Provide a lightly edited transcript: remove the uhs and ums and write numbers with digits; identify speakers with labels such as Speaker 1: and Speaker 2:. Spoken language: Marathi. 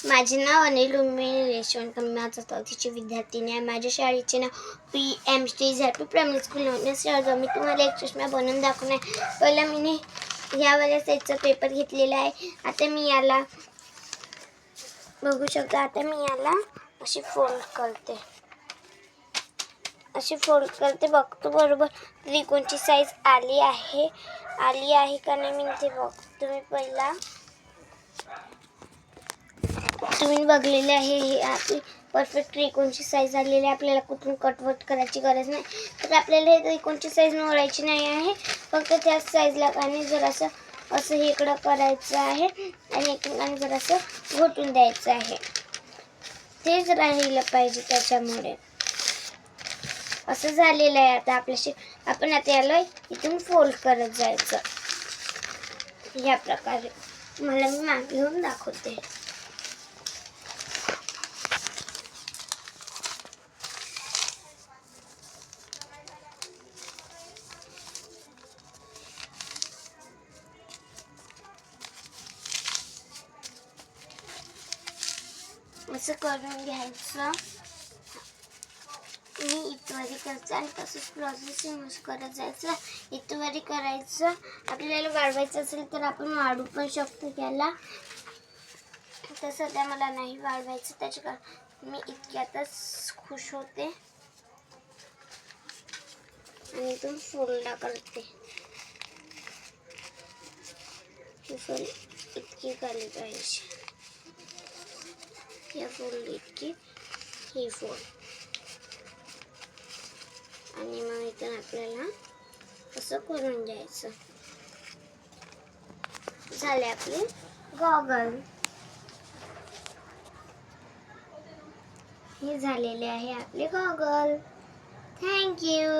Speaker 1: माझे नाव अनिल रुक्मिणी यशवंत माझा चौथीची विद्यार्थिनी आहे. माझ्या शाळेचे नाव PMT झॅपी प्रायमरी स्कूल नवनेश्वर. मी तुम्हाला एक चष्मा बनवून दाखवणार आहे. पहिला मी यावाल्या साईजचा पेपर घेतलेला आहे. आता मी याला बघू शकता. आता मी याला अशी फोल्ड करते. बघतो बरोबर त्रिकोणची साईज आली आहे का नाही मी ते बघतो. तुम्ही पहिला तुम्ही बघलेले आहे. हे आपली परफेक्ट त्रिकोणची साईज आलेली आहे. आपल्याला कुठून कटवट करायची गरज नाही. तर आपल्याला हे त्रिकोणची साईज मोडायची नाही आहे. फक्त त्याच साईजला आणि जरासं असं हे इकडं करायचं आहे आणि एकमेकांना जरासं घोटून द्यायचं आहे. तेच राहिलं पाहिजे. त्याच्यामुळे असं झालेलं आहे. आता आपल्याशी आपण आता याला इथून फोल्ड करत जायचं या प्रकारे. मला मी मागे घेऊन दाखवते. असं करून घ्यायचं. मी इथवरी करते आणि तसंच प्रोसेस यूज करत जायचं. इथवरी करायचं. आपल्याला वाढवायचं असेल तर आपण वाढू पण शकतो याला. तसं त्या मला नाही वाढवायचं, त्याच्या मी इतक्यातच खुश होते आणि इथून फोल्ड करते. ही फोल्ड इतकी झाली पाहिजे. या फोल्ड इतकी ही फोल्ड आणि मग इथून आपल्याला असं करून घ्यायचं. झाले आपले गॉगल. हे झालेले आहे आपले गॉगल. थँक्यू.